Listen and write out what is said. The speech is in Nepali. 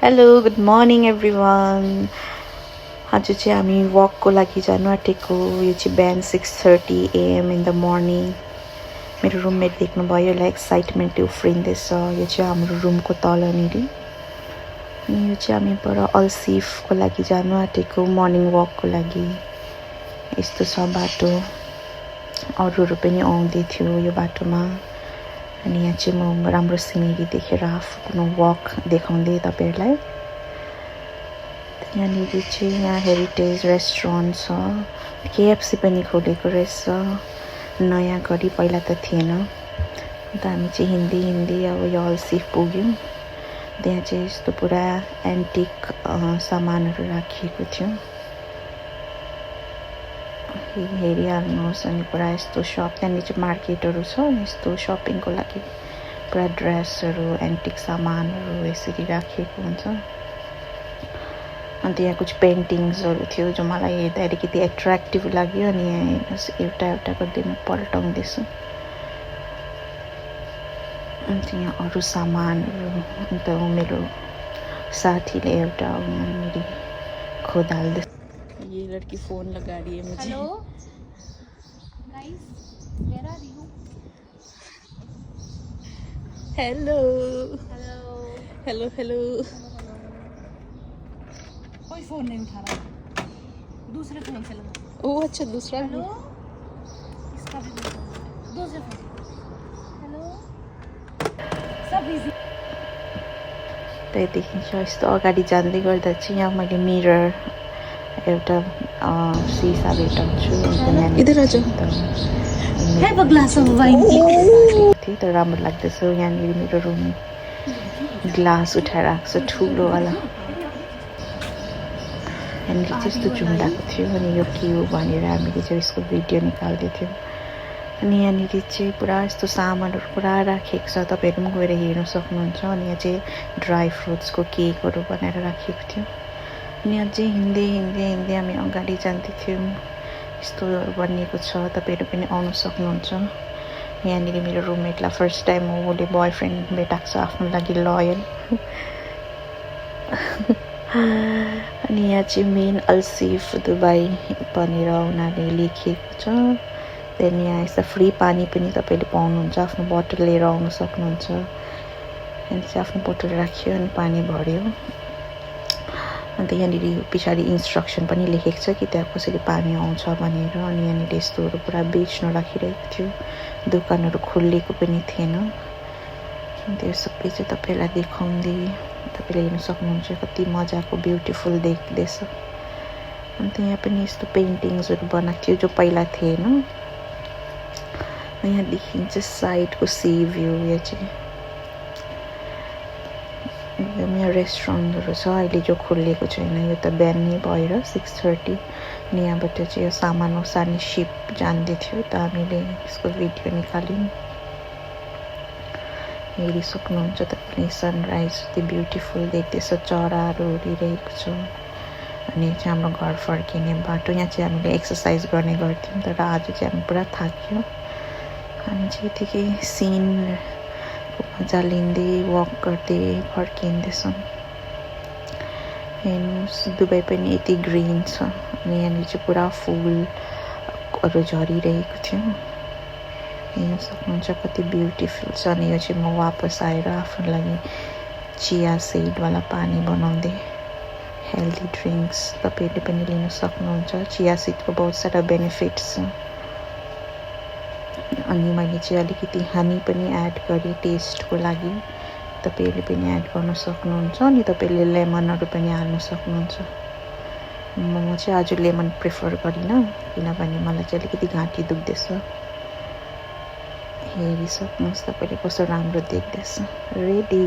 Hello good morning everyone. आज चाहिँ हामी वकको लागि जानु आँटेको। यो चाहिँ बिहान 6:30 AM इन द मर्निङ। मेरो रुममेट देख्नुभयो, यसलाई एक्साइटमेन्ट उफ्रिँदैछ। यो चाहिँ हाम्रो रुमको तलनिर। अनि यो चाहिँ हामी पर अल्सिफको लागि जानु आँटेको मर्निङ वकको लागि। यस्तो छ बाटो। अरूहरू पनि आउँदै थियो यो बाटोमा। अनि यहाँ चाहिँ म राम्रो सिनेरी देखेर आफ्नो वक देखाउँदै तपाईँहरूलाई। यहाँनिर चाहिँ यहाँ हेरिटेज रेस्टुरेन्ट छ। KFC पनि खोलेको रहेछ नयाँ गरी, पहिला त थिएन। अन्त हामी चाहिँ हिँड्दै अब यो अल्सिफ पुग्यौँ। त्यहाँ चाहिँ यस्तो पुरा एन्टिक सामानहरू राखिएको थियो। हेरिहाल्नुहोस्। अनि पुरा यस्तो सप, त्यहाँनिर चाहिँ मार्केटहरू छ यस्तो सपिङको लागि। पुरा ड्रेसहरू, एन्टिक सामानहरू यसरी राखिएको हुन्छ। अन्त यहाँ कुछ पेन्टिङ्सहरू थियो जो मलाई हेर्दा अलिकति एट्र्याक्टिभ लाग्यो। अनि यहाँ हेर्नुहोस्, एउटा गर्दै म पल्टाउँदैछु। अन्त यहाँ अरू सामानहरू। अन्त मेरो साथीले एउटा यहाँनिर खोदाल्दै। ये लड़की फोन लगा रही है मुझे। Hello guys, where are you? Hello hello hello hello. कोई फोन नहीं उठा रहा, दूसरे फोन से लगा। ओह अच्छा, दूसरा हेलो, इसका भी दूसरे फोन। हेलो, सब बिजी। त्यहाँदेखि चाहिँ यस्तो अगाडि जाँदै गर्दा चाहिँ यहाँ मैले मिरर एउटा सिसा भेटाउँछु। इधर आ जाओ। है वो ग्लास ऑफ वाइन थिएँ तर राम्रो लाग्दैछ। यहाँनिर मेरो रुम ग्लास उठाएर आएको छ ठुलोवाला। यहाँनिर चाहिँ यस्तो झुन्डाएको थियो। अनि यो के हो भनेर हामीले चाहिँ यसको भिडियो निकाल्दै थियौँ। अनि यहाँनिर चाहिँ पुरा यस्तो सामानहरू पुरा राखेको छ, तपाईँहरू पनि गएर हेर्नु सक्नुहुन्छ। अनि यहाँ चाहिँ ड्राई फ्रुट्सको केकहरू बनाएर राखेको थियो। अनि अझै हिँड्दै हामी अगाडि जाँदै थियौँ। यस्तोहरू बनिएको छ, तपाईँहरू पनि आउनु सक्नुहुन्छ। यहाँनिर मेरो रुममेटलाई फर्स्ट टाइम हो, उसले बोयफ्रेन्ड भेटाएको छ आफ्नो लागि, लयल। अनि यहाँ चाहिँ मेन अल्सिफ दुबई भनेर उनीहरूले लेखिएको छ। त्यहाँदेखि यहाँ यस्तो फ्री पानी पनि तपाईँले पाउनुहुन्छ, आफ्नो बोतल लिएर आउनु सक्नुहुन्छ। अनि चाहिँ आफ्नो बोतल राख्यो अनि पानी भर्यो। अन्त यहाँनिर पछाडि इन्स्ट्रक्सन पनि लेखेको छ कि त्यहाँ कसरी पानी आउँछ भनेर। अनि यहाँनिर यस्तोहरू पुरा बेच्न राखिरहेको थियो, दोकानहरू खोलिएको पनि थिएन। अन्त यो सबै चाहिँ तपाईँलाई देखाउँदै तपाईँले हेर्नु सक्नुहुन्छ कति मजाको ब्युटिफुल देख्दैछ। अन्त यहाँ पनि यस्तो पेन्टिङ्सहरू बनाएको थियो जो पहिला थिएन। यहाँ देखिन्छ साइडको सी भ्यू। यो चाहिँ यहाँ रेस्टुरेन्टहरू छ अहिले जो खोलिएको छैन। यो त बिहान नै भएर 6:30। अनि यहाँबाट चाहिँ यो सामान ओसार्ने सिप जाँदै थियो, त हामीले यसको भिडियो निकाल्यौँ। हेरिसक्नुहुन्छ तपाईँले सनराइज कति ब्युटिफुल देख्दैछ, चराहरू उडिरहेको छ। अनि चाहिँ हाम्रो घर फर्किने बाटो। यहाँ चाहिँ हामीले एक्सर्साइज गर्ने गर्थ्यौँ तर आज चाहिँ हामी पुरा थाक्यौँ। हामी चाहिँ यतिकै सिन मजा लिँदै वक गर्दै फर्किँदैछौँ। हेर्नुहोस् दुबई पनि यति ग्रिन छ। अनि यहाँनिर चाहिँ पुरा फुलहरू झरिरहेको थियो, हेर्न सक्नुहुन्छ कति ब्युटिफुल छ। अनि यो चाहिँ म वापस आएर आफ्नो लागि चिया सिडवाला पानी बनाउँदै, हेल्दी ड्रिङ्क्स तपाईँहरूले पनि लिन सक्नुहुन्छ। चिया सिडको बहुत सारा बेनिफिट्स छ। अनि मैले चाहिँ अलिकति हनी पनि एड गरेँ टेस्टको लागि, तपाईँहरूले पनि एड गर्न सक्नुहुन्छ। अनि तपाईँले लेमनहरू पनि हाल्न सक्नुहुन्छ। म चाहिँ आज लेमन प्रिफर गरिनँ किनभने मलाई चाहिँ अलिकति घाँटी दुख्दैछ। हेरिसक्नुहोस् तपाईँले कस्तो राम्रो देख्दैछ। रेडी।